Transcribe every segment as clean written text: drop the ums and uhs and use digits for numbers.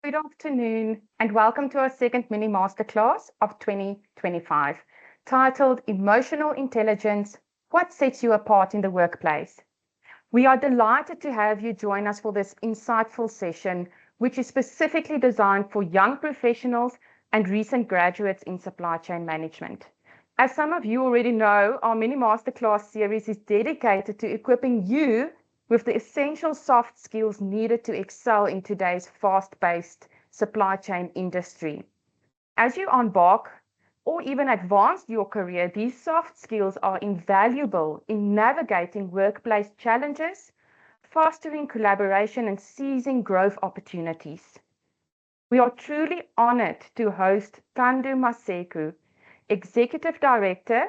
Good afternoon and welcome to our second MiniMaster Class of 2025, titled Emotional Intelligence, What Sets You Apart in the Workplace. We are delighted to have you join us for this insightful session, which is specifically designed for young professionals and recent graduates in supply chain management. As some of you already know, our MiniMaster Class series is dedicated to equipping you with the essential soft skills needed to excel in today's fast-paced supply chain industry. As you embark or even advance your career, these soft skills are invaluable in navigating workplace challenges, fostering collaboration, and seizing growth opportunities. We are truly honored to host Thando Maseku, Executive Director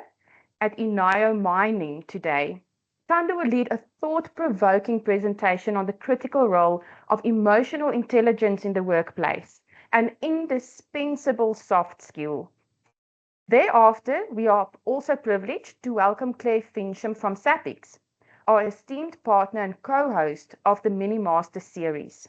at Inayo Mining today. Thando will lead a thought-provoking presentation on the critical role of emotional intelligence in the workplace, an indispensable soft skill. Thereafter, we are also privileged to welcome Clare Fincham from SAPICS, our esteemed partner and co-host of the MiniMaster series.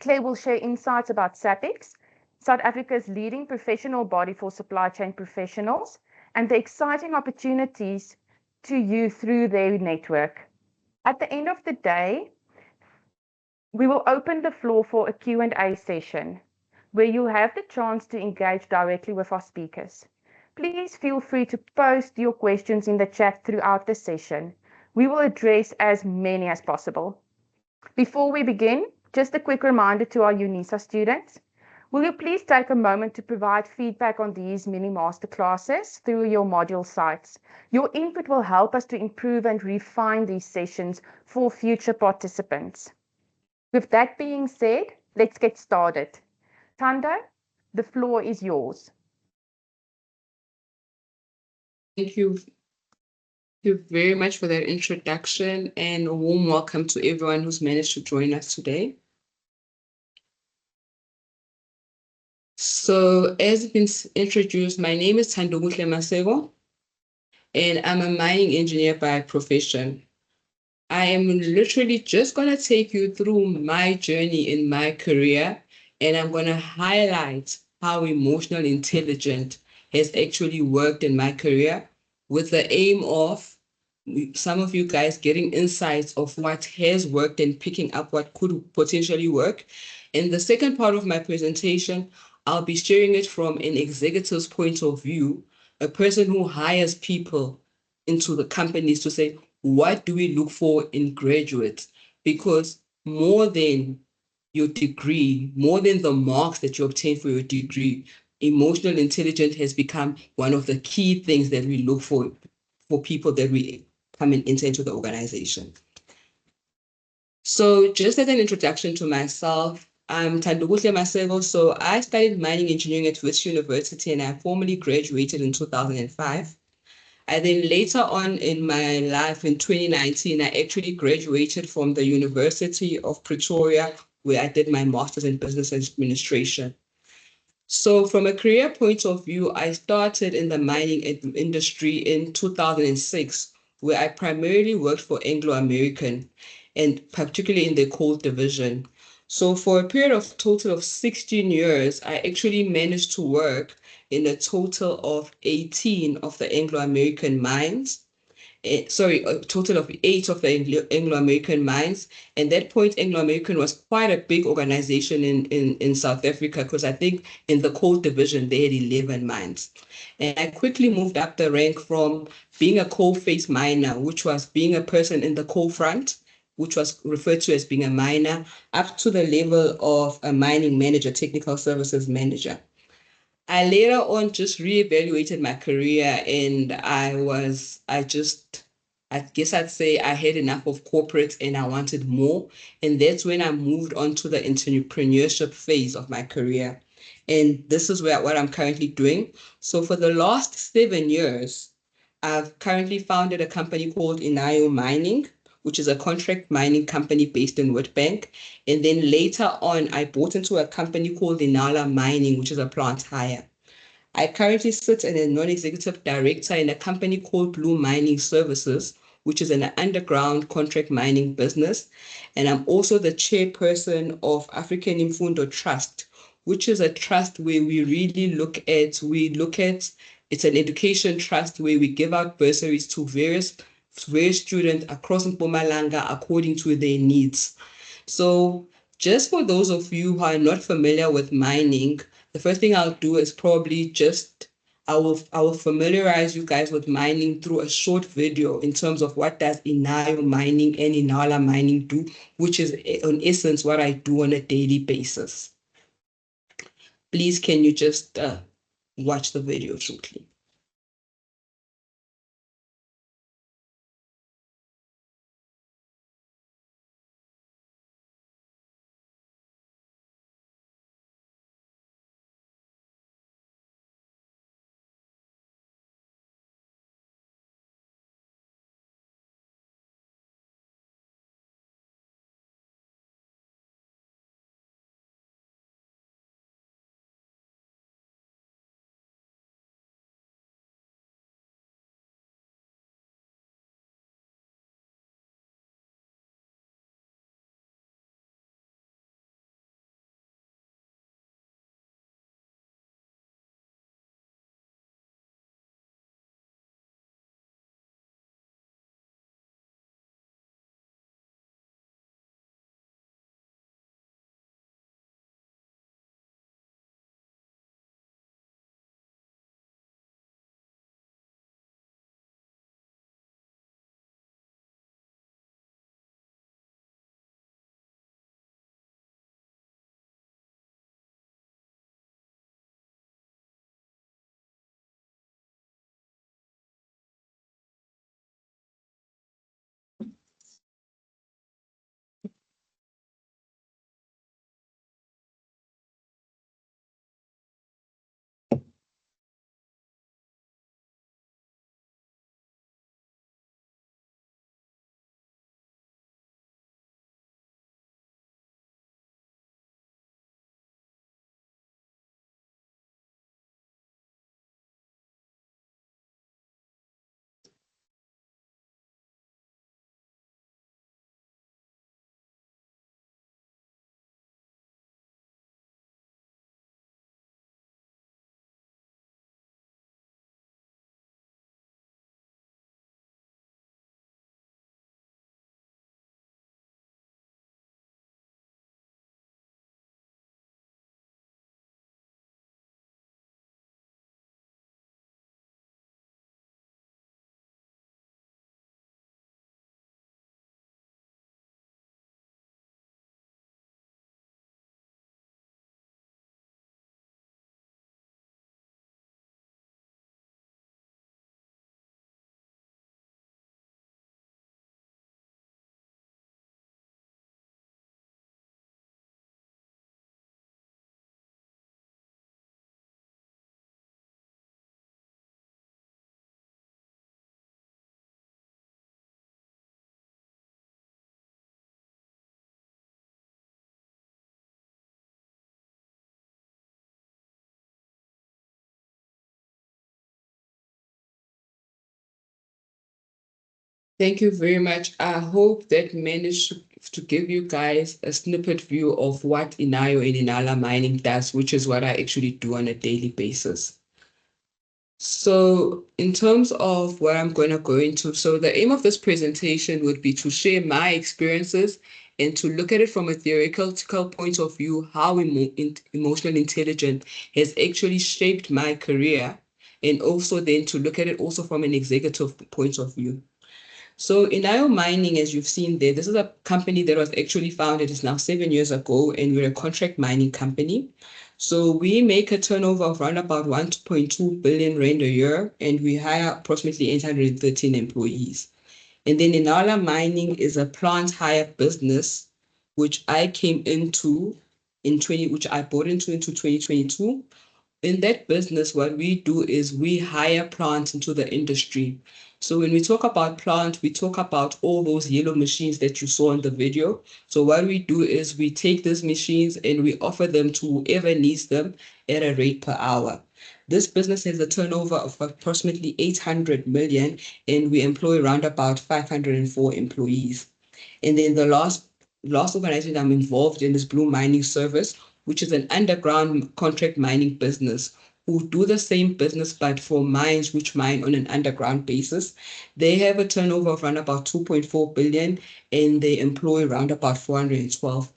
Clare will share insights about SAPICS, South Africa's leading professional body for supply chain professionals, and the exciting opportunities to you through their network. At the end of the day, we will open the floor for a Q&A session where you'll have the chance to engage directly with our speakers. Please feel free to post your questions in the chat throughout the session. We will address as many as possible. Before we begin, just a quick reminder to our UNISA students. Will you please take a moment to provide feedback on these MiniMaster classes through your module sites? Your input will help us to improve and refine these sessions for future participants. With that being said, let's get started. Thando, the floor is yours. Thank you very much for that introduction, and a warm welcome to everyone who's managed to join us today. So as been introduced, my name is Thando Maseku, and I'm a mining engineer by profession. I am literally just going to take you through my journey in my career, and I'm going to highlight how emotional intelligence has actually worked in my career, with the aim of some of you guys getting insights of what has worked and picking up what could potentially work. In the second part of my presentation, I'll be sharing it from an executive's point of view, a person who hires people into the companies to say, what do we look for in graduates? Because more than your degree, more than the marks that you obtain for your degree, emotional intelligence has become one of the key things that we look for people that we come and enter into the organization. So just as an introduction to myself, I'm Thando Maseku. So I studied mining engineering at Wits University, and I formally graduated in 2005. And then later on in my life, in 2019, I actually graduated from the University of Pretoria, where I did my master's in business administration. So from a career point of view, I started in the mining industry in 2006, where I primarily worked for Anglo American, and particularly in the coal division. So for a period of total of 16 years, I actually managed to work in a total of 18 of the Anglo-American mines. A total of 8 of the Anglo-American mines. And that point, Anglo-American was quite a big organization in South Africa, because I think in the coal division, they had 11 mines. And I quickly moved up the rank from being a coal face miner, which was being a person in the coal front, which was referred to as being a miner, up to the level of a mining manager, technical services manager. I later on just reevaluated my career, and I guess I'd say I had enough of corporate and I wanted more. And that's when I moved on to the entrepreneurship phase of my career. And this is what I'm currently doing. So for the last 7 years, I've currently founded a company called Inayo Mining, which is a contract mining company based in Witbank. And then later on, I bought into a company called Inayo Mining, which is a plant hire. I currently sit as a non-executive director in a company called Blue Mining Services, which is an underground contract mining business. And I'm also the chairperson of African Imfundo Trust, which is a trust where we really look at, it's an education trust where we give out bursaries to various students across Mpumalanga according to their needs. So just for those of you who are not familiar with mining, the first thing I'll do is probably I will familiarize you guys with mining through a short video in terms of what does Inayo Mining and Inala Mining do, which is in essence what I do on a daily basis. Please, can you just watch the video shortly? Thank you very much. I hope that managed to give you guys a snippet view of what Inayo and Inala Mining does, which is what I actually do on a daily basis. So in terms of what I'm going to go into, so the aim of this presentation would be to share my experiences and to look at it from a theoretical point of view, how emotional intelligence has actually shaped my career, and also then to look at it also from an executive point of view. So Inayo Mining, as you've seen there, this is a company that was actually founded, it's now 7 years ago, and we're a contract mining company. So we make a turnover of around about 1.2 billion rand a year, and we hire approximately 813 employees. And then Inala Mining is a plant hire business, which I came into which I bought into 2022. In that business, what we do is we hire plants into the industry. So when we talk about plant, we talk about all those yellow machines that you saw in the video. So what we do is we take these machines and we offer them to whoever needs them at a rate per hour. This business has a turnover of approximately 800 million, and we employ around about 504 employees. And then the last organization I'm involved in is Blue Mining Service, which is an underground contract mining business who do the same business but for mines which mine on an underground basis. They have a turnover of around about 2.4 billion, and they employ around about 412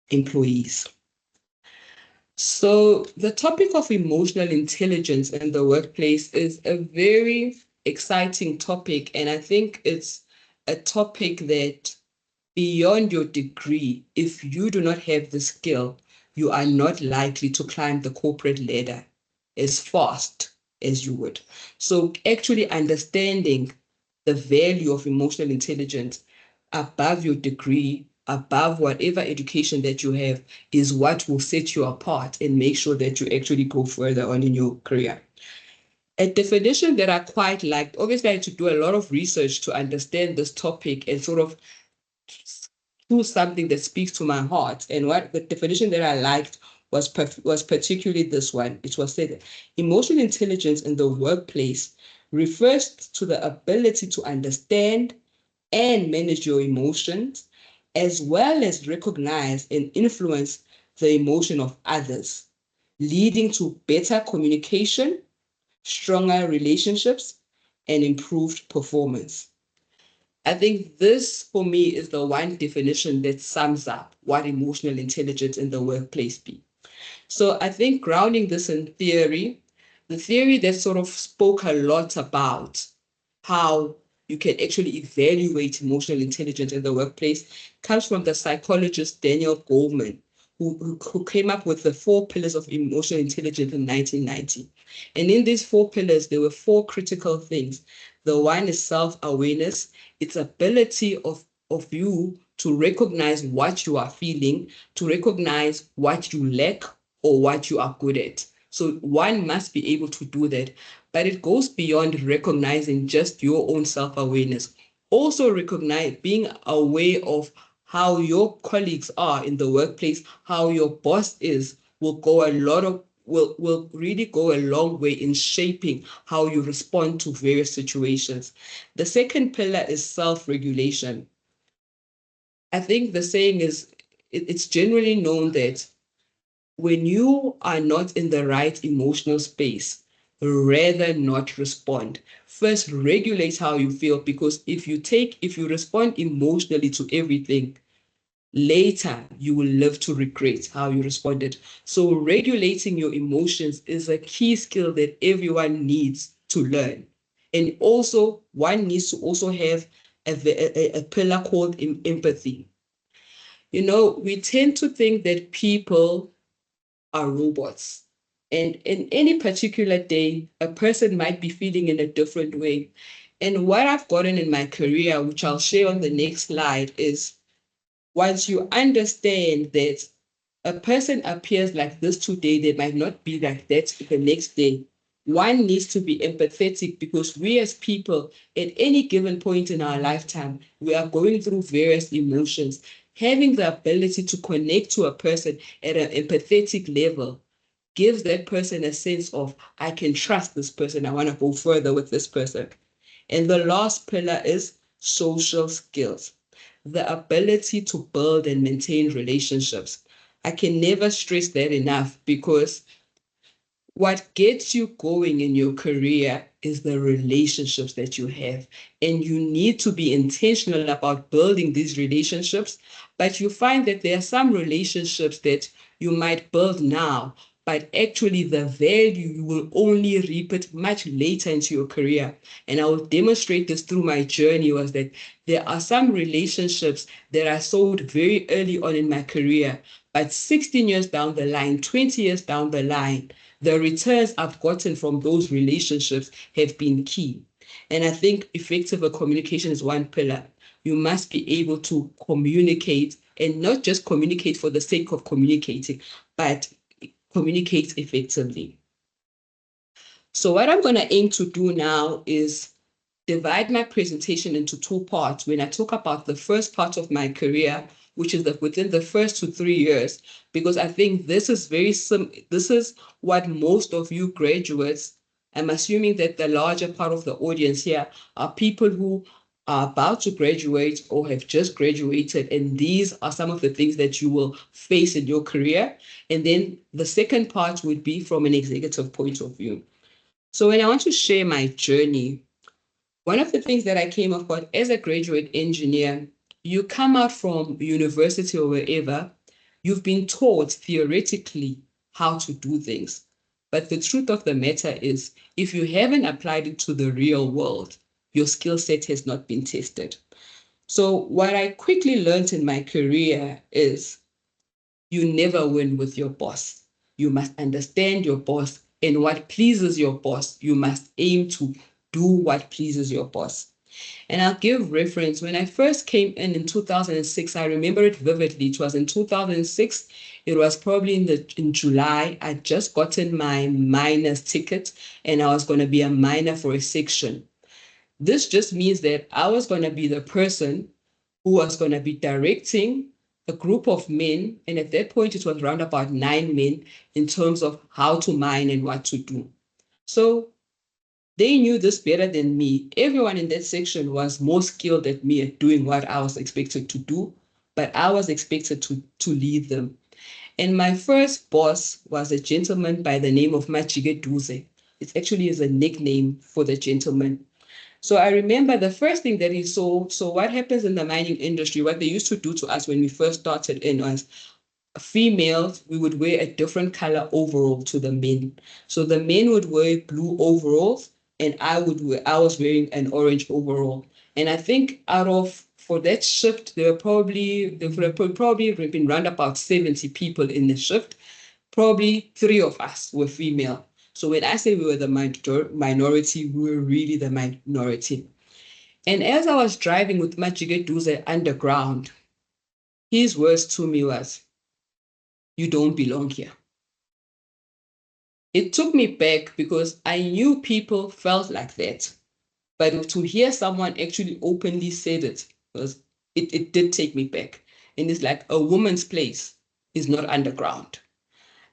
employees. So the topic of emotional intelligence in the workplace is a very exciting topic, and I think it's a topic that beyond your degree, if you do not have the skill, you are not likely to climb the corporate ladder as fast as you would. So actually understanding the value of emotional intelligence above your degree, above whatever education that you have, is what will set you apart and make sure that you actually go further on in your career. A definition that I quite liked, obviously I had to do a lot of research to understand this topic and sort of do something that speaks to my heart. And what the definition that I liked was particularly this one. It was said, emotional intelligence in the workplace refers to the ability to understand and manage your emotions, as well as recognize and influence the emotion of others, leading to better communication, stronger relationships, and improved performance. I think this, for me, is the one definition that sums up what emotional intelligence in the workplace be. So I think grounding this in theory, the theory that sort of spoke a lot about how you can actually evaluate emotional intelligence in the workplace comes from the psychologist Daniel Goleman, who came up with the 4 pillars of emotional intelligence in 1990. And in these 4 pillars, there were 4 critical things. The one is self-awareness, its ability of you to recognize what you are feeling, to recognize what you lack or what you are good at. So one must be able to do that, but it goes beyond recognizing just your own self-awareness. Also recognize, being aware of how your colleagues are in the workplace, how your boss is, will really go a long way in shaping how you respond to various situations. The second pillar is self-regulation. I think the saying is, it's generally known that when you are not in the right emotional space, rather not respond. First, regulate how you feel, because if you respond emotionally to everything, later you will live to regret how you responded. So regulating your emotions is a key skill that everyone needs to learn. And also, one needs to also have a pillar called empathy. You know, we tend to think that people are robots. And in any particular day, a person might be feeling in a different way. And what I've gotten in my career, which I'll share on the next slide, is once you understand that a person appears like this today, they might not be like that the next day. One needs to be empathetic, because we as people, at any given point in our lifetime, we are going through various emotions. Having the ability to connect to a person at an empathetic level gives that person a sense of, I can trust this person. I want to go further with this person. And the last pillar is social skills, the ability to build and maintain relationships. I can never stress that enough, because what gets you going in your career is the relationships that you have. And you need to be intentional about building these relationships. But you find that there are some relationships that you might build now, but actually the value you will only reap it much later into your career. And I will demonstrate this through my journey, was that there are some relationships that I sold very early on in my career, but 16 years down the line, 20 years down the line, the returns I've gotten from those relationships have been key. And I think effective communication is one pillar. You must be able to communicate, and not just communicate for the sake of communicating, but communicate effectively. So what I'm going to aim to do now is divide my presentation into 2 parts. When I talk about the first part of my career, which is within the first 2 3 years, because I think this is this is what most of you graduates, I'm assuming that the larger part of the audience here are people who are about to graduate or have just graduated, and these are some of the things that you will face in your career. And then the second part would be from an executive point of view. So when I want to share my journey, one of the things that I came across as a graduate engineer, you come out from university or wherever, you've been taught theoretically how to do things. But the truth of the matter is, if you haven't applied it to the real world, your skill set has not been tested. So what I quickly learned in my career is you never win with your boss. You must understand your boss, and what pleases your boss, you must aim to do what pleases your boss. And I'll give reference. When I first came in 2006, I remember it vividly. It was in 2006. It was probably in July. I'd just gotten my miners ticket, and I was going to be a miner for a section. This just means that I was going to be the person who was going to be directing a group of men. And at that point, it was around about 9 men in terms of how to mine and what to do. So they knew this better than me. Everyone in that section was more skilled than me at doing what I was expected to do, but I was expected to lead them. And my first boss was a gentleman by the name of Machige Duze. It actually is a nickname for the gentleman. So I remember the first thing that he saw, so what happens in the mining industry, what they used to do to us when we first started in was females, we would wear a different color overall to the men. So the men would wear blue overalls, and I was wearing an orange overall. And I think for that shift, there would probably been around about 70 people in the shift. Probably 3 of us were female. So when I say we were the minority, we were really the minority. And as I was driving with Machige Duze underground, his words to me was, "You don't belong here." It took me back because I knew people felt like that. But to hear someone actually openly said it did take me back. And it's like a woman's place is not underground.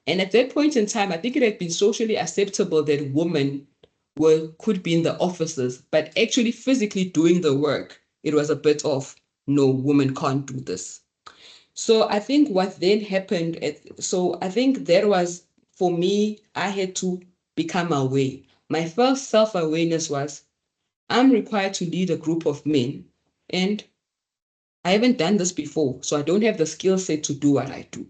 And at that point in time, I think it had been socially acceptable that women could be in the offices, but actually physically doing the work, it was a bit of, no, women can't do this. So I think what then happened, so I think there was, for me, I had to become aware. My first self-awareness was, I'm required to lead a group of men, and I haven't done this before, so I don't have the skill set to do what I do.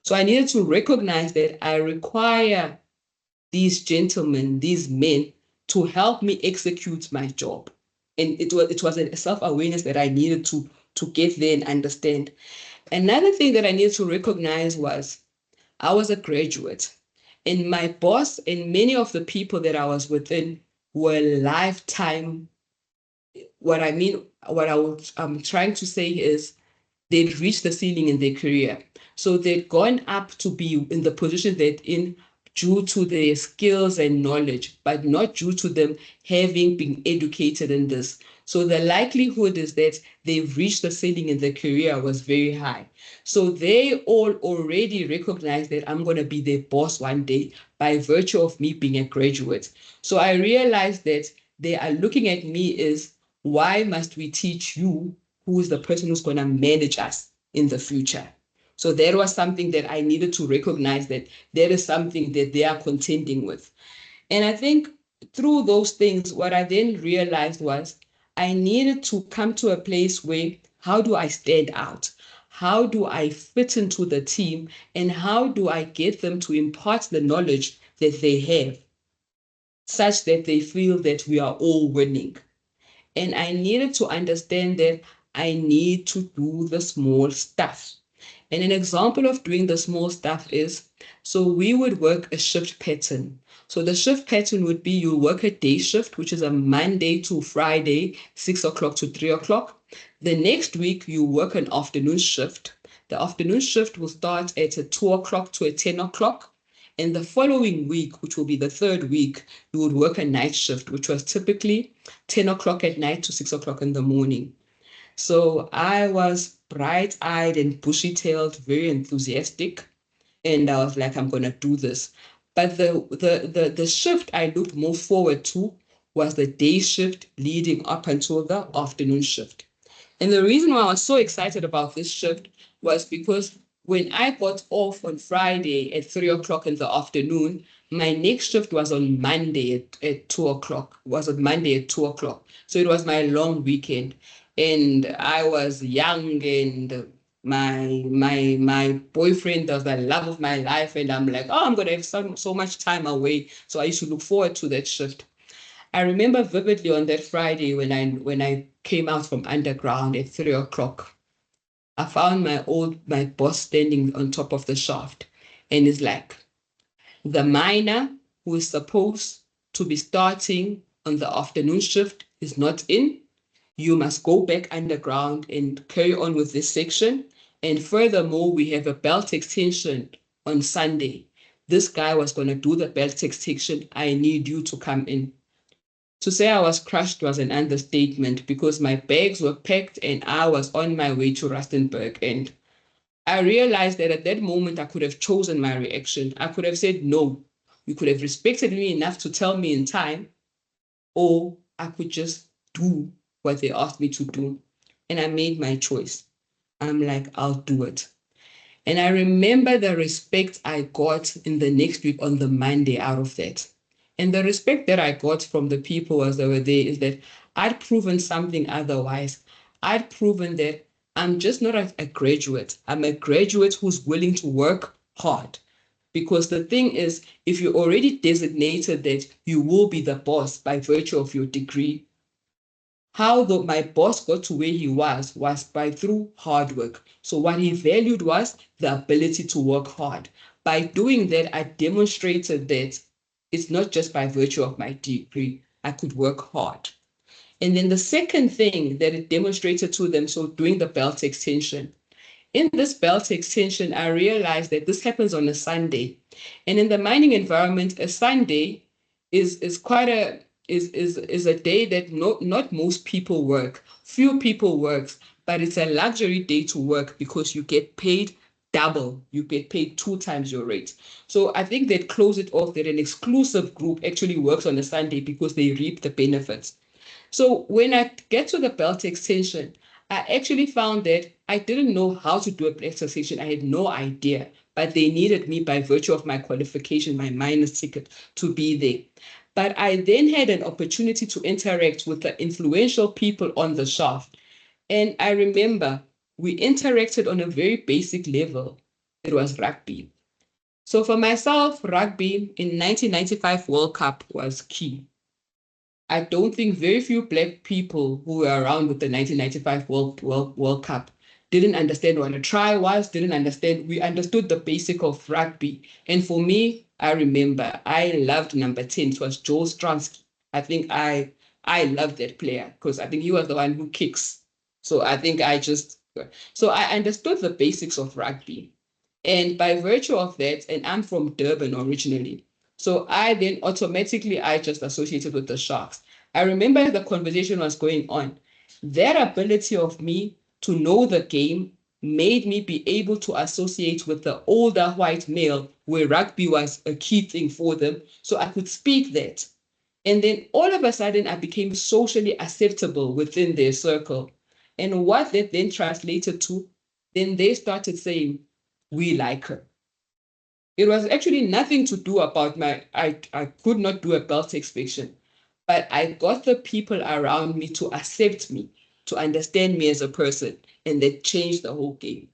So I needed to recognize that I require these gentlemen, these men, to help me execute my job. And it was a self-awareness that I needed to get there and understand. Another thing that I needed to recognize was I was a graduate, and my boss and many of the people that I was within were lifetime. What I'm trying to say is they'd reached the ceiling in their career. So they'd gone up to be in the position they're in due to their skills and knowledge, but not due to them having been educated in this. So the likelihood is that they've reached the ceiling in their career was very high. So they all already recognize that I'm going to be their boss one day by virtue of me being a graduate. So I realized that they are looking at me as, why must we teach you who is the person who's going to manage us in the future? So that was something that I needed to recognize, that there is something that they are contending with. And I think through those things, what I then realized was I needed to come to a place where, how do I stand out? How do I fit into the team? And how do I get them to impart the knowledge that they have, such that they feel that we are all winning? And I needed to understand that I need to do the small stuff. And an example of doing the small stuff is, so we would work a shift pattern. So the shift pattern would be, you work a day shift, which is a Monday to Friday, 6 o'clock to 3 o'clock. The next week, you work an afternoon shift. The afternoon shift will start at a 2 o'clock to a 10 o'clock. And the following week, which will be the third week, you would work a night shift, which was typically 10 o'clock at night to 6 o'clock in the morning. So I was bright-eyed and bushy-tailed, very enthusiastic. And I was like, I'm gonna do this. But the shift I looked more forward to was the day shift leading up until the afternoon shift. And the reason why I was so excited about this shift was because when I got off on Friday at 3 o'clock in the afternoon, my next shift was on Monday at 2 o'clock. Was on Monday at 2 o'clock. So it was my long weekend. And I was young, and my boyfriend was the love of my life. And I'm like, oh, I'm gonna have so much time away. So I used to look forward to that shift. I remember vividly on that Friday when I came out from underground at 3 o'clock. I found my boss standing on top of the shaft, and he's like, the miner who is supposed to be starting on the afternoon shift is not in. You must go back underground and carry on with this section. And furthermore, we have a belt extension on Sunday. This guy was going to do the belt extension. I need you to come in. To say I was crushed was an understatement because my bags were packed and I was on my way to Rustenburg. And I realized that at that moment, I could have chosen my reaction. I could have said no. You could have respected me enough to tell me in time, or I could just do what they asked me to do. And I made my choice. I'm like, I'll do it. And I remember the respect I got in the next week on the Monday out of that. And the respect that I got from the people as they were there is that I'd proven something otherwise. I'd proven that I'm just not a graduate. I'm a graduate who's willing to work hard. Because the thing is, if you're already designated that you will be the boss by virtue of your degree, how my boss got to where he was by through hard work. So what he valued was the ability to work hard. By doing that, I demonstrated that it's not just by virtue of my degree, I could work hard. And then the second thing that it demonstrated to them, so doing the belt extension. In this belt extension, I realized that this happens on a Sunday. And in the mining environment, a Sunday is quite a is a day that not most people work. Few people works, but it's a luxury day to work because you get paid double. You get paid 2 times your rate. So I think they'd close it off that an exclusive group actually works on a Sunday because they reap the benefits. So when I get to the belt extension, I actually found that I didn't know how to do a belt extension. I had no idea, but they needed me by virtue of my qualification, my miner's ticket, to be there. But I then had an opportunity to interact with the influential people on the shaft. And I remember we interacted on a very basic level. It was rugby. So for myself, rugby in 1995 World Cup was key. I don't think very few Black people who were around with the 1995 World Cup didn't understand what a try was, didn't understand. We understood the basic of rugby. And for me, I remember I loved number 10. It was Joel Stransky. I think I loved that player because I think he was the one who kicks. So I think so I understood the basics of rugby. And by virtue of that, and I'm from Durban originally, so I then automatically, I just associated with the Sharks. I remember the conversation was going on. That ability of me to know the game made me be able to associate with the older white male where rugby was a key thing for them. So I could speak that. And then all of a sudden, I became socially acceptable within their circle. And what that then translated to, then they started saying, we like her. It was actually nothing to do about I could not do a belt inspection, but I got the people around me to accept me, to understand me as a person, and that changed the whole game.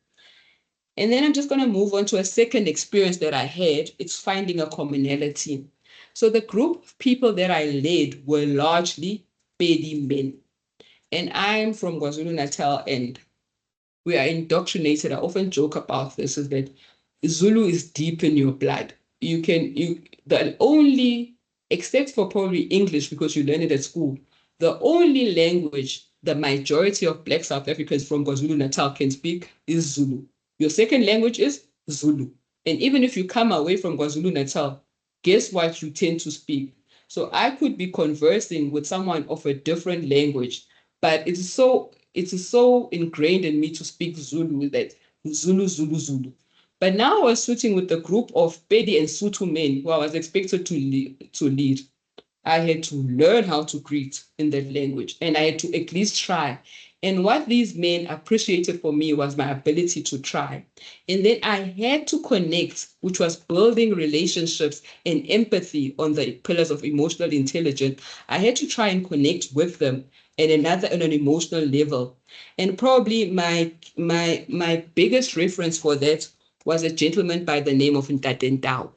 And then I'm just going to move on to a second experience that I had. It's finding a commonality. So the group of people that I led were largely Pedi men. And I'm from KwaZulu-Natal, and we are indoctrinated. I often joke about this, is that Zulu is deep in your blood. The only, except for probably English because you learn it at school, the only language the majority of Black South Africans from KwaZulu-Natal can speak is Zulu. Your second language is Zulu. And even if you come away from KwaZulu-Natal, guess what you tend to speak? So I could be conversing with someone of a different language, but it's so it is so ingrained in me to speak Zulu that Zulu, Zulu, Zulu. But now I was sitting with a group of Pedi and Sotho men who I was expected to lead. I had to learn how to greet in that language, and I had to at least try. And what these men appreciated for me was my ability to try. And then I had to connect, which was building relationships and empathy on the pillars of emotional intelligence. I had to try and connect with them on an emotional level. And probably my biggest reference for that was a gentleman by the name of Ntate Ntao.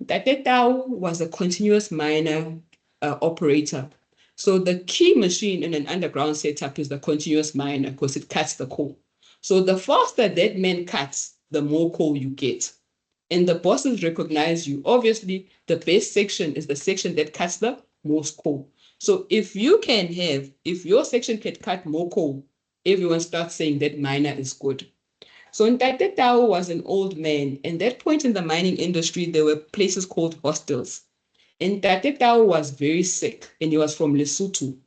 Ntate Ntao was a continuous miner operator. So the key machine in an underground setup is the continuous miner because it cuts the coal. So the faster that man cuts, the more coal you get. And the bosses recognize you. Obviously, the best section is the section that cuts the most coal. So if your section can cut more coal, everyone starts saying that miner is good. So Ntate Ntao was an old man. And at that point in the mining industry, there were places called hostels. And Ntate Ntao was very sick, and he was from Lesotho.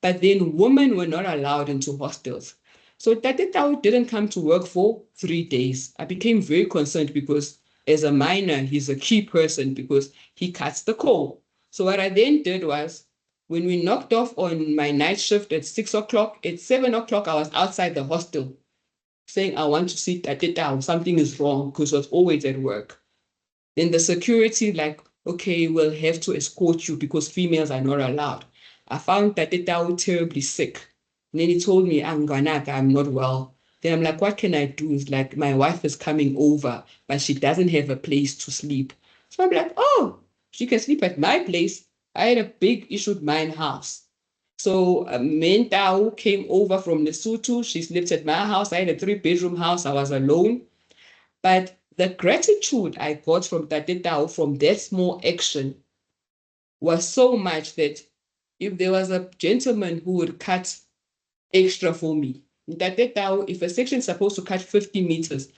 But then women were not allowed into hostels. So Ntate Ntao didn't come to work for 3 days. I became very concerned because as a miner, he's a key person because he cuts the coal. So what I then did was, when we knocked off on my night shift at 6 o'clock, at 7 o'clock, I was outside the hostel saying, I want to see Ntate Ntao, something is wrong, because I was always at work. Then the security, like, okay, we'll have to escort you because females are not allowed. I found Ntate Ntao terribly sick. And then he told me, I'm not well. Then I'm like, what can I do? It's like, my wife is coming over, but she doesn't have a place to sleep. So I'm like, oh, she can sleep at my place. I had a big issued mine house. So Ntao came over from Lesotho. She slept at my house. I had a 3-bedroom house. I was alone. But the gratitude I got from Ntate Ntao from that small action was so much that if there was a gentleman who would cut extra for me, Ntate Ntao, if a section is supposed to cut 50 meters,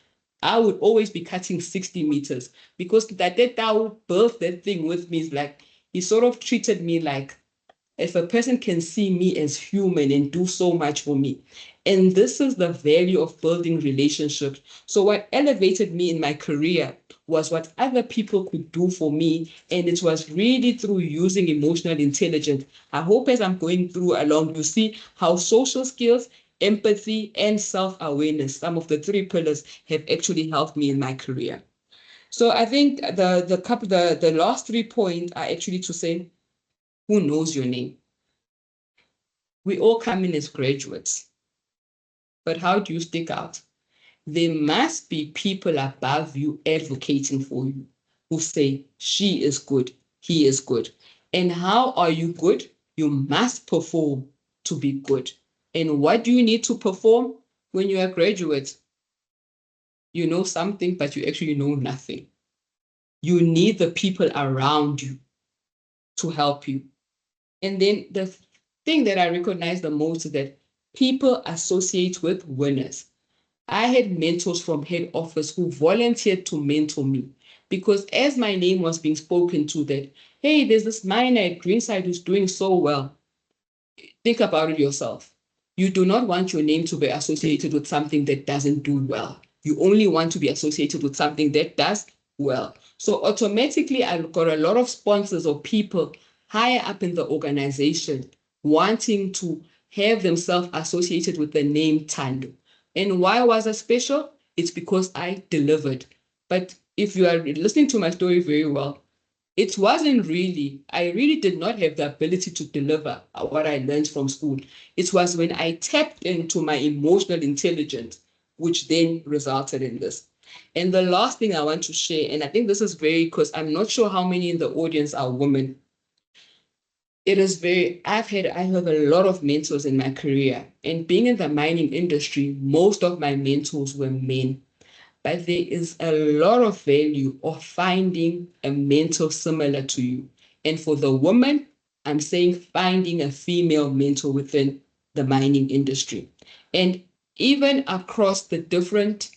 I would always be cutting 60 meters because Ntate Ntao built that thing with me. It's like he sort of treated me like, if a person can see me as human and do so much for me. And this is the value of building relationships. So what elevated me in my career was what other people could do for me. And it was really through using emotional intelligence. I hope as I'm going through along, you see how social skills, empathy, and self-awareness, some of the 3 pillars, have actually helped me in my career. So I think the last 3 points are actually to say, who knows your name? We all come in as graduates, but how do you stick out? There must be people above you advocating for you who say, she is good, he is good. And how are you good? You must perform to be good. And what do you need to perform when you are a graduate? You know something, but you actually know nothing. You need the people around you to help you. And then the thing that I recognize the most is that people associate with winners. I had mentors from head office who volunteered to mentor me because as my name was being spoken to that, hey, there's this miner at Greenside who's doing so well. Think about it yourself. You do not want your name to be associated with something that doesn't do well. You only want to be associated with something that does well. So automatically, I got a lot of sponsors or people higher up in the organization wanting to have themselves associated with the name Thando. And why was I special? It's because I delivered. But if you are listening to my story very well, it wasn't really, I really did not have the ability to deliver what I learned from school. It was when I tapped into my emotional intelligence, which then resulted in this. And the last thing I want to share, and I think this is because I'm not sure how many in the audience are women. I have a lot of mentors in my career, and being in the mining industry, most of my mentors were men. But there is a lot of value of finding a mentor similar to you. And for the woman, I'm saying finding a female mentor within the mining industry. And even across the different,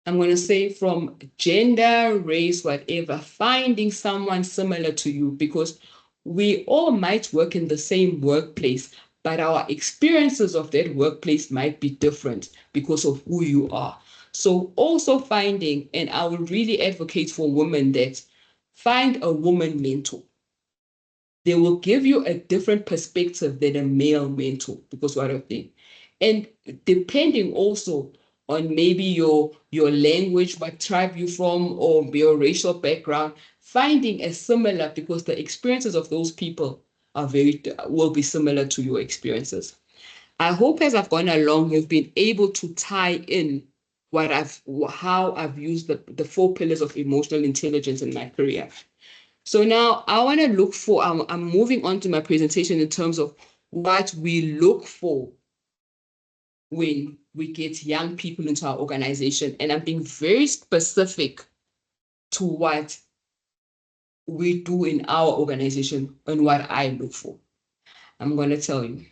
I'm going to say from gender, race, whatever, finding someone similar to you because we all might work in the same workplace, but our experiences of that workplace might be different because of who you are. So also finding, and I will really advocate for women that find a woman mentor. They will give you a different perspective than a male mentor because what I think. And depending also on maybe your language, what tribe you're from, or your racial background, finding a similar, because the experiences of those people are will be similar to your experiences. I hope as I've gone along, you've been able to tie in how I've used the 4 pillars of emotional intelligence in my career. So now I want to look for, I'm moving on to my presentation in terms of what we look for when we get young people into our organization. And I'm being very specific to what we do in our organization and what I look for. I'm going to tell you.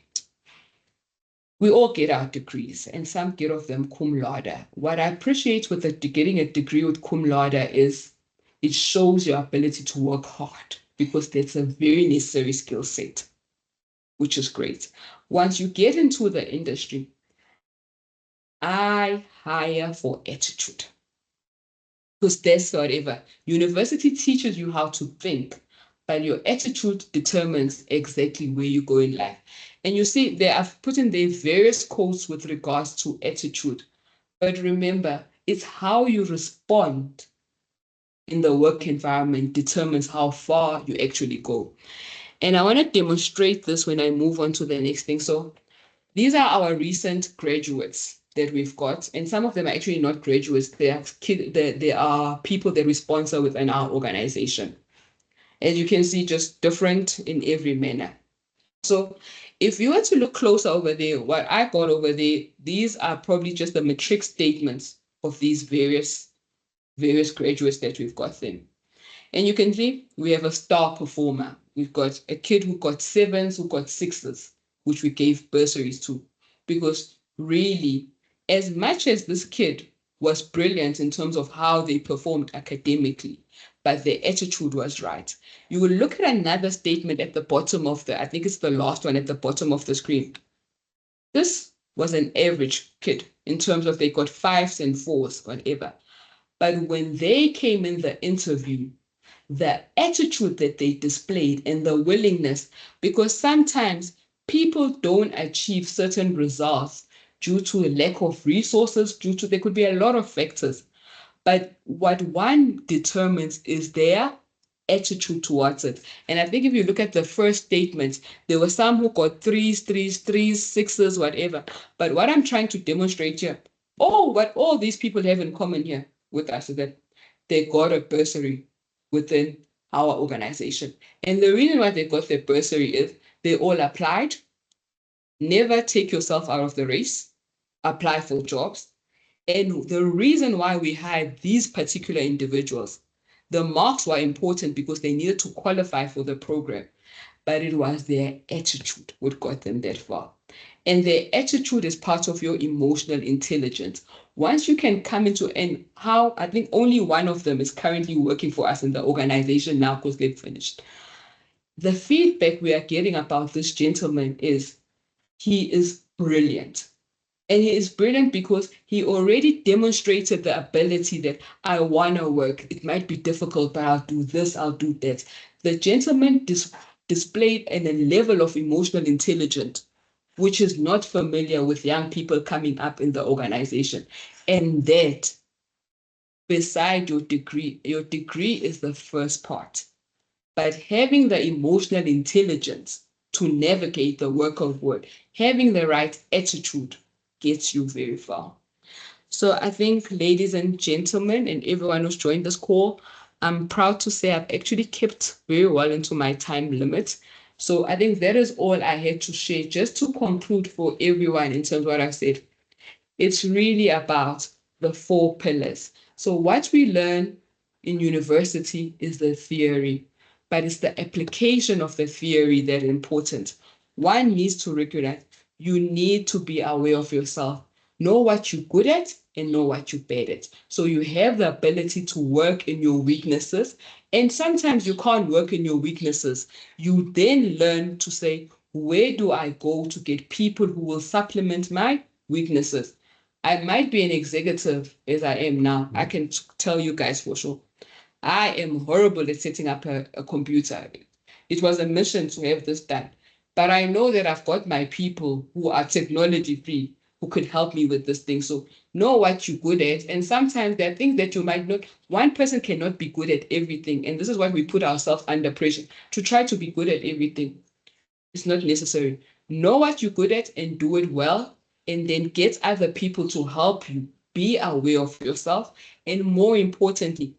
We all get our degrees, and some get of them cum laude. What I appreciate with getting a degree with cum laude is it shows your ability to work hard, because that's a very necessary skill set, which is great. Once you get into the industry, I hire for attitude, because that's whatever. University teaches you how to think, but your attitude determines exactly where you go in life. And you see, I've put in there various quotes with regards to attitude. But remember, it's how you respond in the work environment determines how far you actually go. And I want to demonstrate this when I move on to the next thing. So these are our recent graduates that we've got. And some of them are actually not graduates. They are people that we sponsor within our organization. As you can see, just different in every manner. So if you were to look closer over there, what I got over there, these are probably just the matric statements of these various graduates that we've got them. And you can see we have a star performer. We've got a kid who got 7s, who got 6s, which we gave bursaries to. Because really, as much as this kid was brilliant in terms of how they performed academically, but their attitude was right. You will look at another statement at the bottom of I think it's the last one at the bottom of the screen. This was an average kid in terms of they got 5s and 4s, whatever. But when they came in the interview, the attitude that they displayed and the willingness, because sometimes people don't achieve certain results due to a lack of resources, there could be a lot of factors. But what one determines is their attitude towards it. And I think if you look at the first statement, there were some who got 3s, 6s, whatever. But what I'm trying to demonstrate here, what all these people have in common here with us is that they got a bursary within our organization. And the reason why they got their bursary is they all applied. Never take yourself out of the race. Apply for jobs. And the reason why we hired these particular individuals, the marks were important because they needed to qualify for the program, but it was their attitude what got them that far. And their attitude is part of your emotional intelligence. Once you can come into, and how I think only one of them is currently working for us in the organization now because they've finished. The feedback we are getting about this gentleman is he is brilliant. And he is brilliant because he already demonstrated the ability that I want to work. It might be difficult, but I'll do this, I'll do that. The gentleman displayed a level of emotional intelligence, which is not familiar with young people coming up in the organization. And that, beside your degree is the first part. But having the emotional intelligence to navigate the work of work, having the right attitude, gets you very far. So I think, ladies and gentlemen, and everyone who's joined this call, I'm proud to say I've actually kept very well into my time limit. So I think that is all I had to share. Just to conclude for everyone in terms of what I've said, it's really about the 4 pillars. So what we learn in university is the theory, but it's the application of the theory that is important. One needs to recognize you need to be aware of yourself. Know what you're good at and know what you're bad at. So you have the ability to work in your weaknesses. And sometimes you can't work in your weaknesses. You then learn to say, where do I go to get people who will supplement my weaknesses? I might be an executive as I am now. I can tell you guys for sure. I am horrible at setting up a computer. It was a mission to have this done. But I know that I've got my people who are technology free who could help me with this thing. So know what you're good at. And sometimes there are things that you might not, one person cannot be good at everything. And this is why we put ourselves under pressure to try to be good at everything. It's not necessary. Know what you're good at and do it well, and then get other people to help you. Be aware of yourself. And more importantly,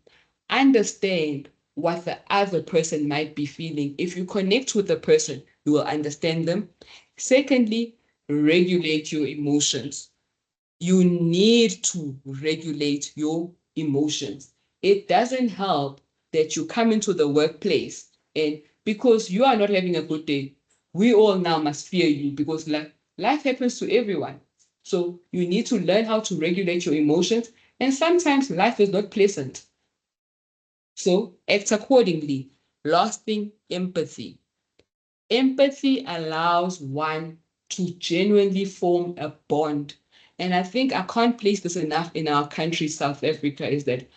understand what the other person might be feeling. If you connect with the person, you will understand them. Secondly, regulate your emotions. You need to regulate your emotions. It doesn't help that you come into the workplace and because you are not having a good day, we all now must fear you because life happens to everyone. So you need to learn how to regulate your emotions. And sometimes life is not pleasant. So act accordingly. Last thing, empathy. Empathy allows one to genuinely form a bond. And I think I can't place this enough in our country, South Africa, is that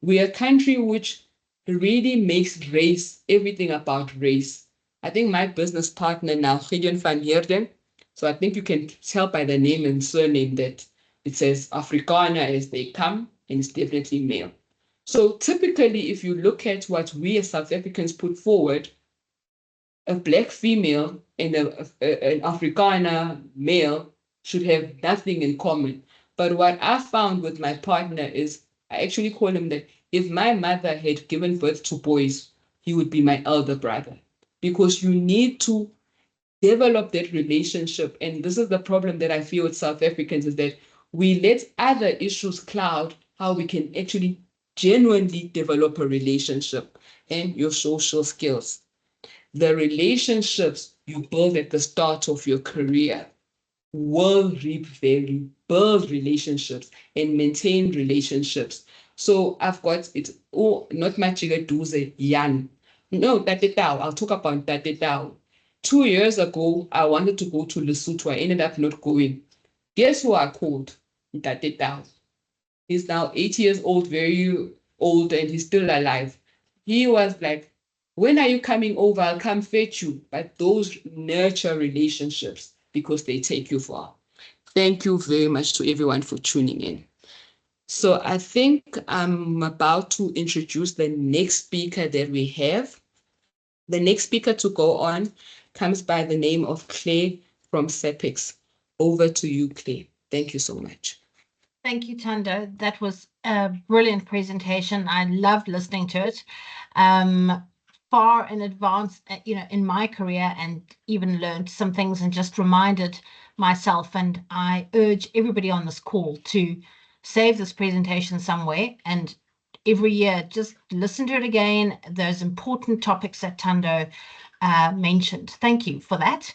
we're a country which really makes race everything about race. I think my business partner now, Gideon van Heerden, so I think you can tell by the name and surname that it says Afrikaner as they come, and it's definitely male. So typically, if you look at what we as South Africans put forward, a black female and an Afrikaner male should have nothing in common. But what I found with my partner is I actually call him that if my mother had given birth to boys, he would be my elder brother. Because you need to develop that relationship. And this is the problem that I feel with South Africans is that we let other issues cloud how we can actually genuinely develop a relationship and your social skills. The relationships you build at the start of your career will reap value, build relationships and maintain relationships. So I've got it, oh, not much duze yan. No, Tatitao, I'll talk about Tatitao. 2 years ago, I wanted to go to Lesotho. I ended up not going. Guess who I called? Tatitao. He's now 80 years old, very old, and he's still alive. He was like, when are you coming over? I'll come fetch you. But those nurture relationships because they take you far. Thank you very much to everyone for tuning in. So I think I'm about to introduce the next speaker that we have. The next speaker to go on comes by the name of Clare from SAPICS. Over to you, Clare. Thank you so much. Thank you, Thando. That was a brilliant presentation. I loved listening to it. Far in advance, in my career, and even learned some things and just reminded myself. And I urge everybody on this call to save this presentation somewhere and every year just listen to it again. Those important topics that Thando mentioned. Thank you for that.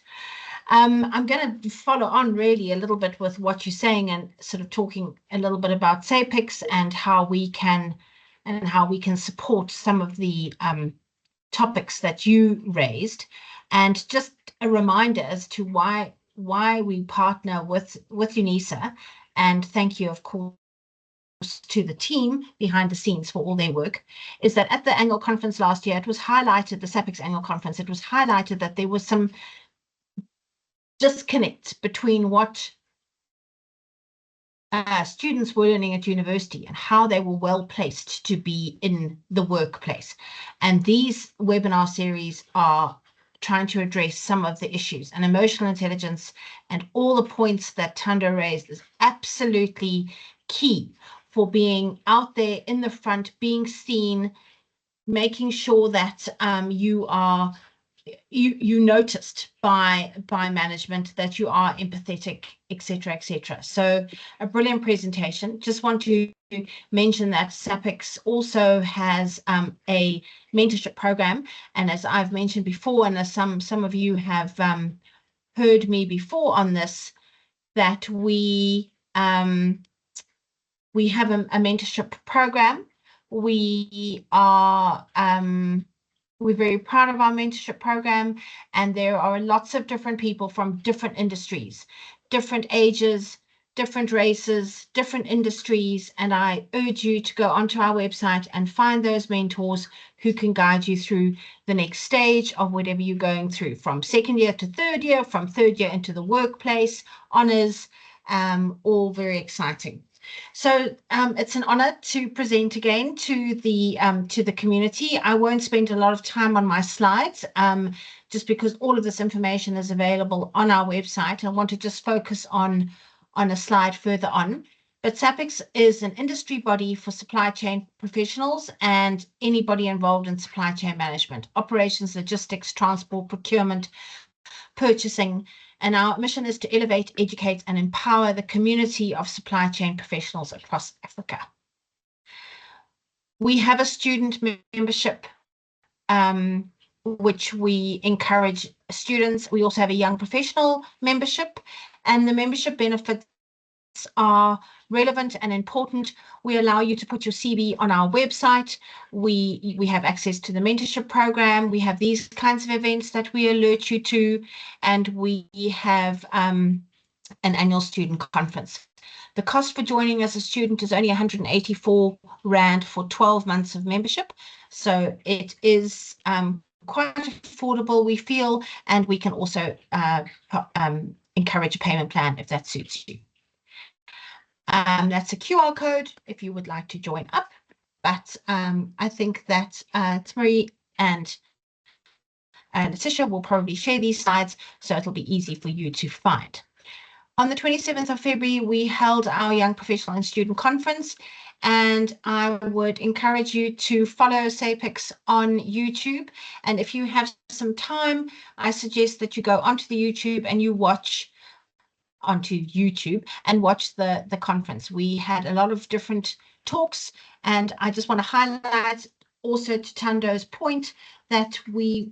I'm going to follow on really a little bit with what you're saying and sort of talking a little bit about SAPICS and how we can support some of the topics that you raised, and just a reminder as to why we partner with UNISA. And thank you, of course, to the team behind the scenes for all their work, is that at the annual conference last year, it was highlighted, the SAPICS annual conference, it was highlighted that there was some disconnect between what students were learning at university and how they were well placed to be in the workplace. And these webinar series are trying to address some of the issues, and emotional intelligence and all the points that Thando raised is absolutely key for being out there in the front, being seen, making sure that you are noticed by management, that you are empathetic, etc. So a brilliant presentation. Just want to mention that SAPICS also has a mentorship program, and as I've mentioned before, and as some of you have heard me before on this, that we have a mentorship program. We are We're very proud of our mentorship program, and there are lots of different people from different industries, different ages, different races, different industries, and I urge you to go onto our website and find those mentors who can guide you through the next stage of whatever you're going through, from second year to third year, from third year into the workplace, honors, all very exciting. So it's an honor to present again to the community. I won't spend a lot of time on my slides, just because all of this information is available on our website. I want to just focus on a slide further on. But SAPICS is an industry body for supply chain professionals and anybody involved in supply chain management, operations, logistics, transport, procurement, purchasing, and our mission is to elevate, educate, and empower the community of supply chain professionals across Africa. We have a student membership, which we encourage students. We also have a young professional membership, and the membership benefits are relevant and important. We allow you to put your CV on our website. We have access to the mentorship program. We have these kinds of events that we alert you to, and we have an annual student conference. The cost for joining as a student is only 184 Rand for 12 months of membership. So it is quite affordable, we feel, and we can also encourage a payment plan if that suits you. That's a QR code if you would like to join up. But I think that Tamari and Letitia will probably share these slides, so it'll be easy for you to find. On the 27th of February, we held our Young Professional and Student Conference, and I would encourage you to follow SAPICS on YouTube. And if you have some time, I suggest that you go onto the YouTube and you watch the conference. We had a lot of different talks, and I just want to highlight also to Thando's point that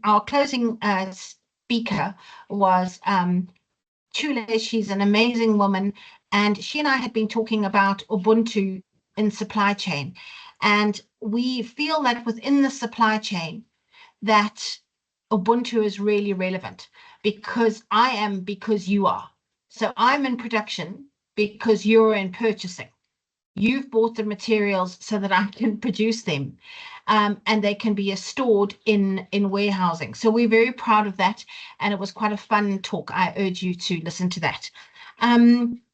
our closing speaker was Chule. She's an amazing woman, and she and I had been talking about Ubuntu in supply chain, and we feel that within the supply chain that Ubuntu is really relevant, because I am because you are. So I'm in production because you're in purchasing. You've bought the materials so that I can produce them, and they can be stored in warehousing. So we're very proud of that, and it was quite a fun talk. I urge you to listen to that.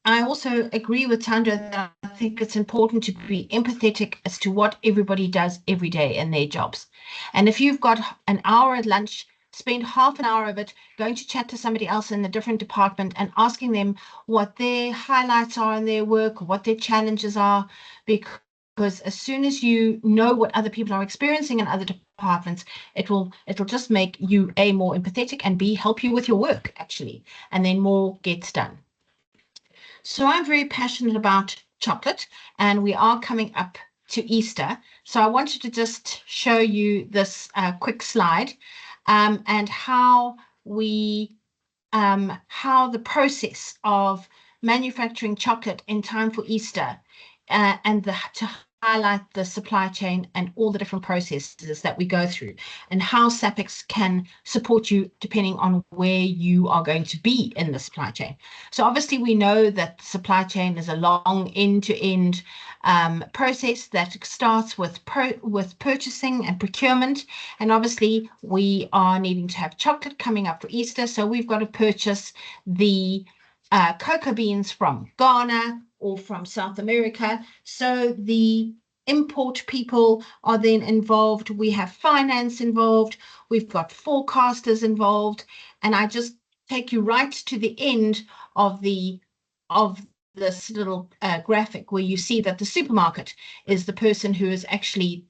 I also agree with Thando that I think it's important to be empathetic as to what everybody does every day in their jobs. And if you've got an hour at lunch, spend half an hour of it going to chat to somebody else in a different department and asking them what their highlights are in their work, what their challenges are, because as soon as you know what other people are experiencing in other departments, it'll just make you A, more empathetic, and B, help you with your work actually, and then more gets done. So I'm very passionate about chocolate, and we are coming up to Easter. So I wanted to just show you this quick slide, and how the process of manufacturing chocolate in time for Easter, and to highlight the supply chain and all the different processes that we go through, and how SAPICS can support you depending on where you are going to be in the supply chain. So obviously we know that the supply chain is a long end-to-end process that starts with purchasing and procurement, and obviously we are needing to have chocolate coming up for Easter, so we've got to purchase the cocoa beans from Ghana or from South America. So the import people are then involved. We have finance involved. We've got forecasters involved. And I just take you right to the end of this little graphic where you see that the supermarket is the person who is actually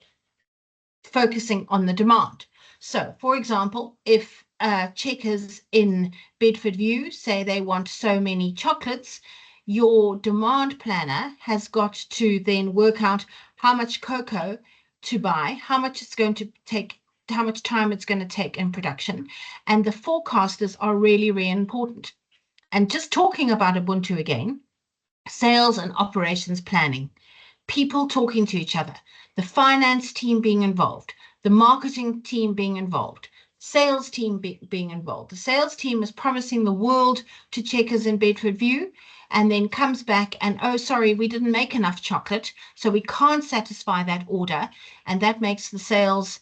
focusing on the demand. So, for example, if Checkers in Bedford View say they want so many chocolates, your demand planner has got to then work out how much cocoa to buy, how much it's going to take, how much time it's going to take in production. And the forecasters are really, really important. And just talking about Ubuntu again, sales and operations planning, people talking to each other, the finance team being involved, the marketing team being involved, sales team being involved. The sales team is promising the world to Checkers in Bedfordview, and then comes back and, oh, sorry, we didn't make enough chocolate, so we can't satisfy that order. And that makes the sales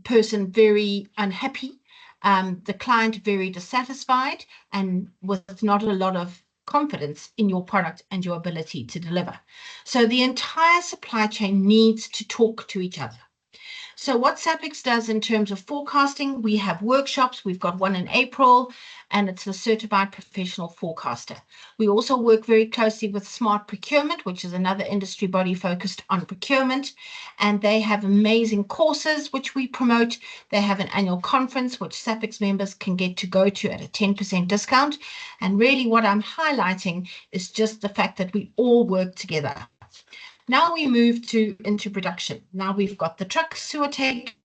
person very unhappy, the client very dissatisfied, and with not a lot of confidence in your product and your ability to deliver. So the entire supply chain needs to talk to each other. So what SAPICS does in terms of forecasting, we have workshops. We've got one in April, and it's the Certified Professional Forecaster. We also work very closely with Smart Procurement, which is another industry body focused on procurement, and they have amazing courses which we promote. They have an annual conference which SAPICS members can get to go to at a 10% discount. And really what I'm highlighting is just the fact that we all work together. Now we move into production. Now we've got the trucks who are taking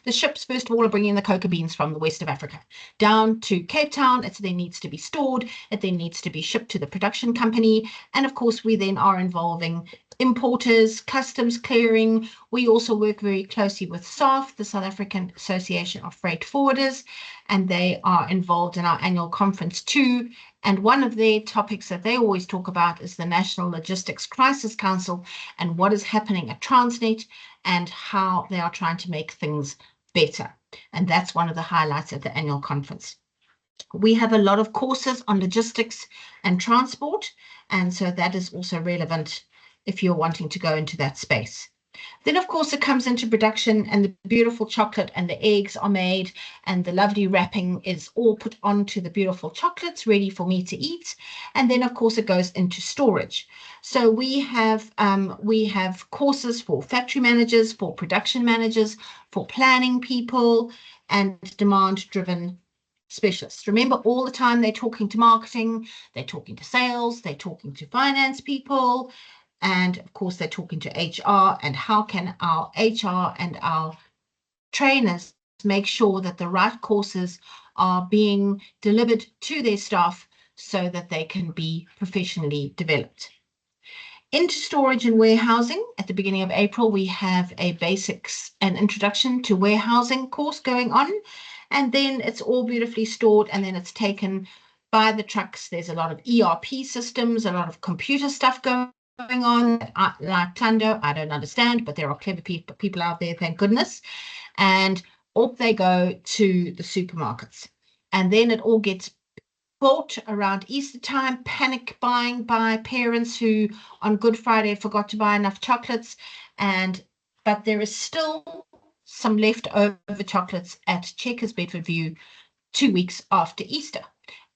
the ships, first of all, are bringing the cocoa beans from the west of Africa down to Cape Town. It then needs to be stored. It then needs to be shipped to the production company. And of course, we then are involving importers, customs clearing. We also work very closely with SAF, the South African Association of Freight Forwarders, and they are involved in our annual conference too. And one of their topics that they always talk about is the National Logistics Crisis Council and what is happening at Transnet and how they are trying to make things better. And that's one of the highlights at the annual conference. We have a lot of courses on logistics and transport, and so that is also relevant if you're wanting to go into that space. Then, of course, it comes into production, and the beautiful chocolate and the eggs are made, and the lovely wrapping is all put onto the beautiful chocolates ready for me to eat. And then, of course, it goes into storage. So we have courses for factory managers, for production managers, for planning people, and demand-driven specialists. Remember, all the time they're talking to marketing, they're talking to sales, they're talking to finance people, and of course, they're talking to HR, and how can our HR and our trainers make sure that the right courses are being delivered to their staff so that they can be professionally developed. Into storage and warehousing, at the beginning of April, we have a basics and introduction to warehousing course going on, and then it's all beautifully stored, and then it's taken by the trucks. There's a lot of ERP systems, a lot of computer stuff going on. Like Thando, I don't understand, but there are clever people out there, thank goodness. And off they go to the supermarkets. And then it all gets bought around Easter time, panic buying by parents who on Good Friday forgot to buy enough chocolates. But there is still some leftover chocolates at Checkers Bedfordview 2 weeks after Easter.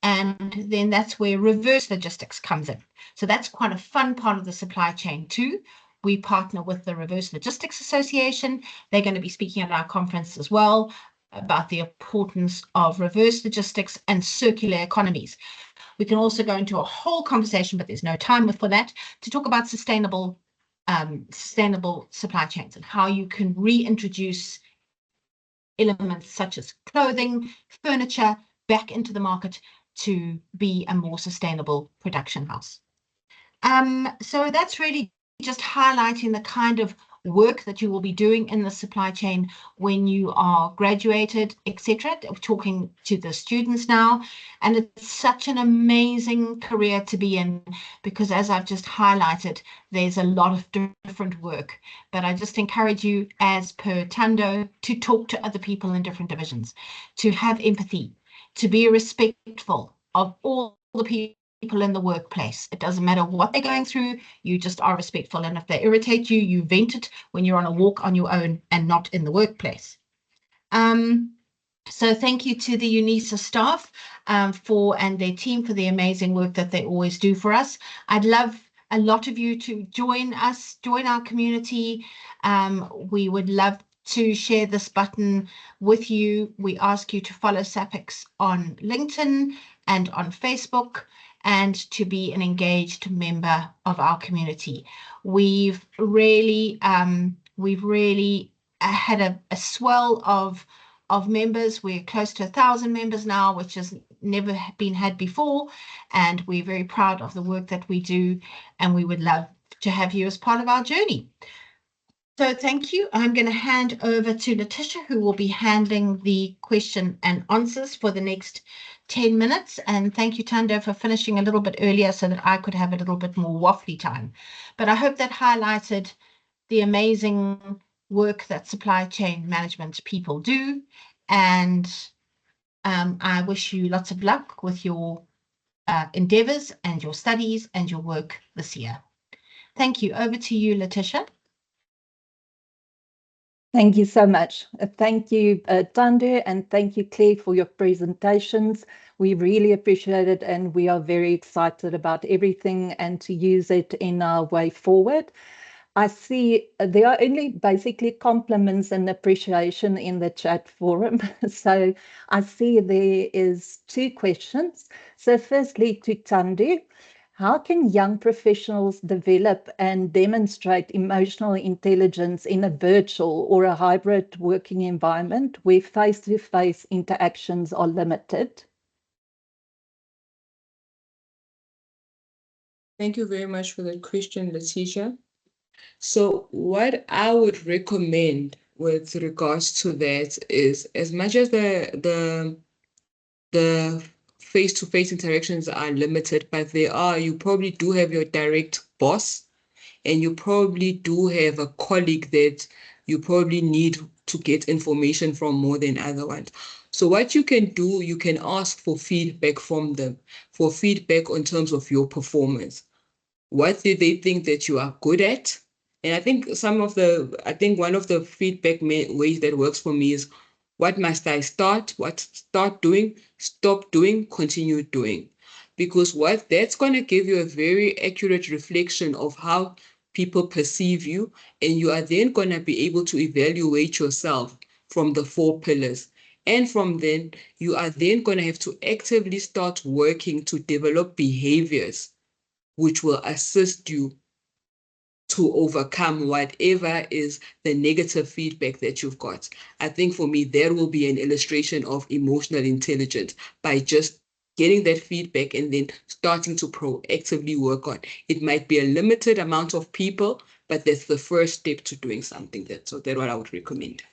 And then that's where reverse logistics comes in. So that's quite a fun part of the supply chain too. We partner with the Reverse Logistics Association. They're going to be speaking at our conference as well about the importance of reverse logistics and circular economies. We can also go into a whole conversation, but there's no time for that, to talk about sustainable supply chains and how you can reintroduce elements such as clothing, furniture back into the market to be a more sustainable production house. So that's really just highlighting the kind of work that you will be doing in the supply chain when you are graduated, etc. We're talking to the students now, and it's such an amazing career to be in because, as I've just highlighted, there's a lot of different work. But I just encourage you, as per Thando, to talk to other people in different divisions, to have empathy, to be respectful of all the people in the workplace. It doesn't matter what they're going through, you just are respectful. And if they irritate you, you vent it when you're on a walk on your own and not in the workplace. So thank you to the UNISA staff and their team for the amazing work that they always do for us. I'd love a lot of you to join us, join our community. We would love to share this button with you. We ask you to follow SAPICS on LinkedIn and on Facebook, and to be an engaged member of our community. We've really had a swell of members. We're close to 1,000 members now, which has never been had before, and we're very proud of the work that we do, and we would love to have you as part of our journey. So thank you. I'm going to hand over to Letitia, who will be handling the question and answers for the next 10 minutes. And thank you, Thando, for finishing a little bit earlier so that I could have a little bit more waffly time. But I hope that highlighted the amazing work that supply chain management people do. And I wish you lots of luck with your endeavors and your studies and your work this year. Thank you. Over to you, Letitia. Thank you so much. Thank you, Thando, and thank you, Claire, for your presentations. We really appreciate it, and we are very excited about everything and to use it in our way forward. I see there are only basically compliments and appreciation in the chat forum. So I see there is 2 questions. So firstly, to Thando. How can young professionals develop and demonstrate emotional intelligence in a virtual or a hybrid working environment where face-to-face interactions are limited? Thank you very much for that question, Letitia. So what I would recommend with regards to that is, as much as the face-to-face interactions are limited, but you probably do have your direct boss, and you probably do have a colleague that you probably need to get information from more than other ones. So what you can do, you can ask for feedback from them, for feedback in terms of your performance. What do they think that you are good at? And I think one of the feedback ways that works for me is, what must I start doing, stop doing, continue doing? Because that's going to give you a very accurate reflection of how people perceive you, and you are then going to be able to evaluate yourself from the 4 pillars. And from then, you are then going to have to actively start working to develop behaviors which will assist you to overcome whatever is the negative feedback that you've got. I think for me, there will be an illustration of emotional intelligence by just getting that feedback and then starting to proactively work on. It might be a limited amount of people, but that's the first step to doing something. So that's what I would recommend.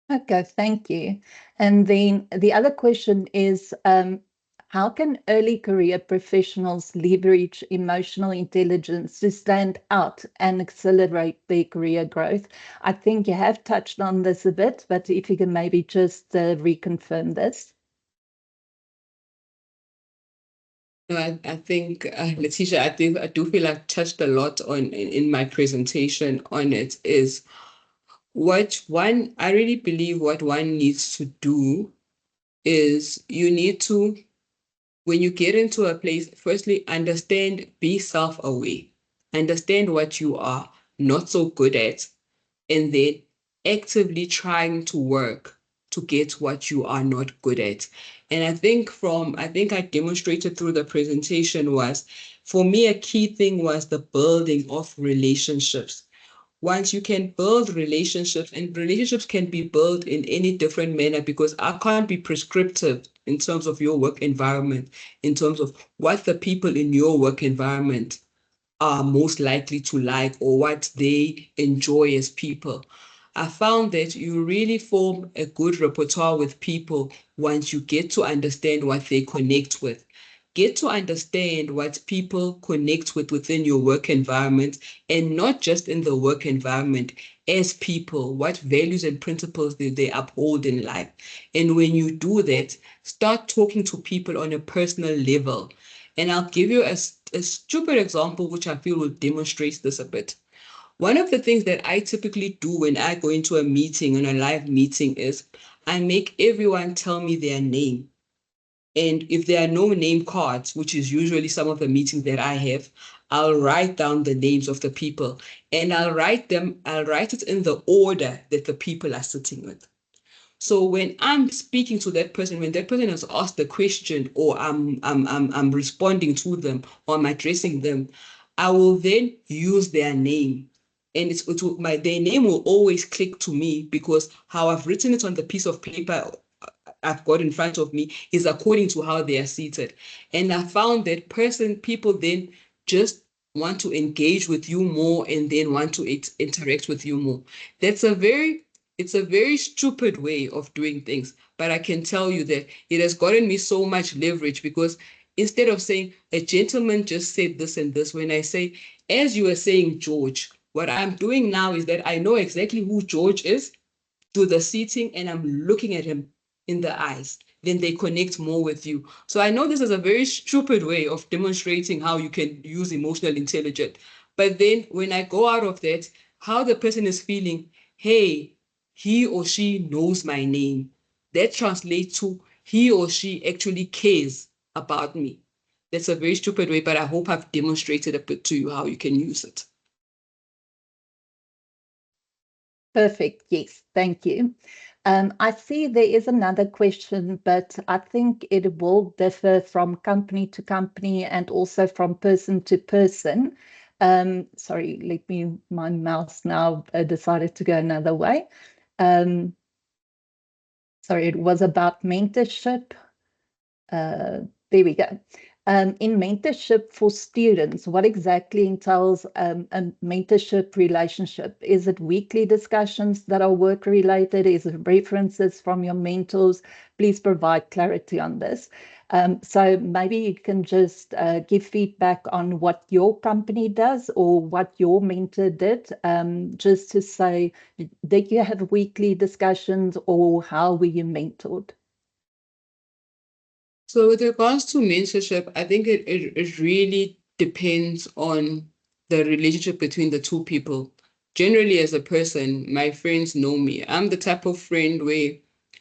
Okay, thank you. And then the other question is, how can early career professionals leverage emotional intelligence to stand out and accelerate their career growth? I think you have touched on this a bit, but if you can maybe just reconfirm this. No, I think, Letitia, I do feel I've touched a lot on in my presentation on it. Is I really believe what one needs to do is, you need to, when you get into a place, firstly, be self-aware, understand what you are not so good at, and then actively trying to work to get what you are not good at. And I think I demonstrated through the presentation was, for me, a key thing was the building of relationships. Once you can build relationships, and relationships can be built in any different manner, because I can't be prescriptive in terms of your work environment, in terms of what the people in your work environment are most likely to like, or what they enjoy as people. I found that you really form a good repertoire with people once you get to understand what they connect with. Get to understand what people connect with within your work environment, and not just in the work environment, as people, what values and principles do they uphold in life. And when you do that, start talking to people on a personal level. And I'll give you a stupid example, which I feel will demonstrate this a bit. One of the things that I typically do when I go into a meeting, on a live meeting, is I make everyone tell me their name. And if there are no name cards, which is usually some of the meetings that I have, I'll write down the names of the people, and I'll write it in the order that the people are sitting with. So when I'm speaking to that person, when that person has asked the question, or I'm responding to them, or I'm addressing them, I will then use their name. And their name will always click to me, because how I've written it on the piece of paper I've got in front of me is according to how they are seated. And I found that people then just want to engage with you more and then want to interact with you more. It's a very stupid way of doing things, but I can tell you that it has gotten me so much leverage, because instead of saying a gentleman just said this and this, when I say, as you were saying, George, what I'm doing now is that I know exactly who George is, to the seating, and I'm looking at him in the eyes, then they connect more with you. So I know this is a very stupid way of demonstrating how you can use emotional intelligence. But then when I go out of that, how the person is feeling, hey, he or she knows my name. That translates to he or she actually cares about me. That's a very stupid way, but I hope I've demonstrated a bit to you how you can use it. Perfect. Yes, thank you. I see there is another question, but I think it will differ from company to company and also from person to person. Sorry, my mouse now decided to go another way. Sorry, it was about mentorship. There we go. In mentorship for students, what exactly entails a mentorship relationship? Is it weekly discussions that are work-related? Is it references from your mentors? Please provide clarity on this. So maybe you can just give feedback on what your company does or what your mentor did, just to say, did you have weekly discussions or how were you mentored? So with regards to mentorship, I think it really depends on the relationship between the two people. Generally, as a person, my friends know me. I'm the type of friend where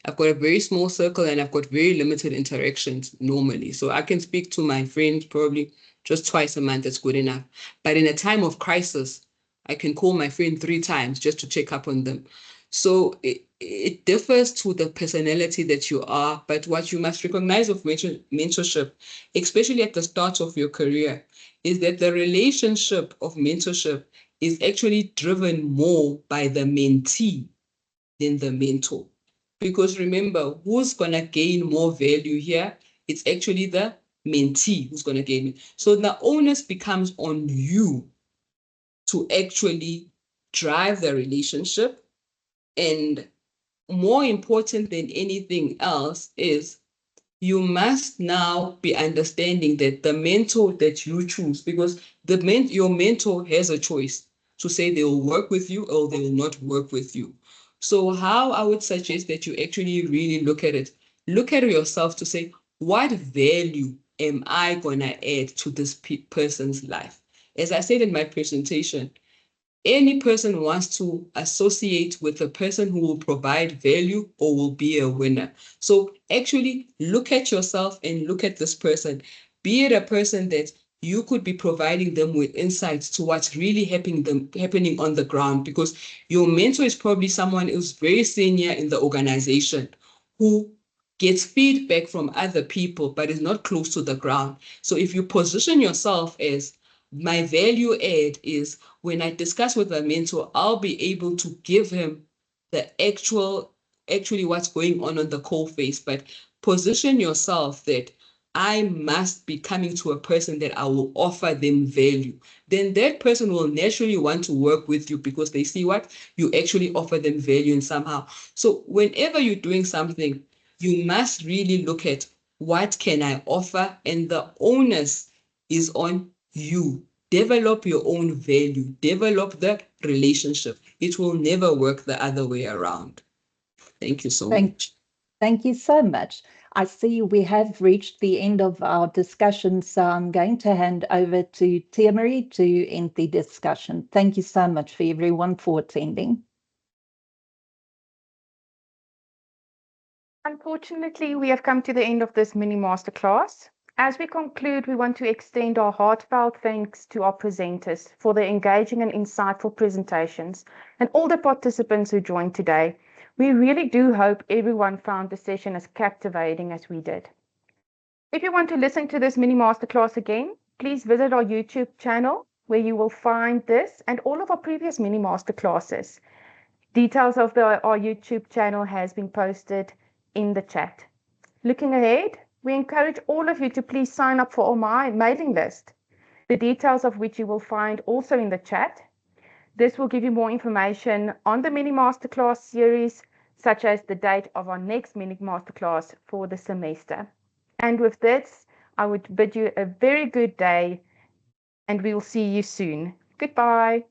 I've got a very small circle and I've got very limited interactions normally. So I can speak to my friends probably just twice a month. That's good enough. But in a time of crisis, I can call my friend 3 times just to check up on them. So it differs to the personality that you are, but what you must recognize of mentorship, especially at the start of your career, is that the relationship of mentorship is actually driven more by the mentee than the mentor. Because remember, who's going to gain more value here? It's actually the mentee who's going to gain it. So the onus becomes on you to actually drive the relationship. And more important than anything else is you must now be understanding that the mentor that you choose, because your mentor has a choice to say they will work with you or they will not work with you. So how I would suggest that you actually really look at it, look at yourself to say, what value am I going to add to this person's life? As I said in my presentation, any person wants to associate with a person who will provide value or will be a winner. So actually look at yourself and look at this person. Be it a person that you could be providing them with insights to what's really happening on the ground, because your mentor is probably someone who's very senior in the organization who gets feedback from other people but is not close to the ground. So if you position yourself as, my value add is, when I discuss with a mentor, I'll be able to give him the actually what's going on the coal face. But position yourself that I must be coming to a person that I will offer them value. Then that person will naturally want to work with you because they see what you actually offer them value in somehow. So whenever you're doing something, you must really look at what can I offer, and the onus is on you. Develop your own value, develop the relationship. It will never work the other way around. Thank you so much. Thank you so much. I see we have reached the end of our discussion, so I'm going to hand over to Tia Marie to end the discussion. Thank you so much for everyone for attending. Unfortunately, we have come to the end of this mini masterclass. As we conclude, we want to extend our heartfelt thanks to our presenters for their engaging and insightful presentations and all the participants who joined today. We really do hope everyone found the session as captivating as we did. If you want to listen to this mini masterclass again, please visit our YouTube channel where you will find this and all of our previous mini masterclasses. Details of our YouTube channel has been posted in the chat. Looking ahead, we encourage all of you to please sign up for our mailing list. the details of which you will find also in the chat. This will give you more information on the Mini Masterclass series, such as the date of our next Mini Masterclass for the semester. And with this, I would bid you a very good day, and we will see you soon. Goodbye.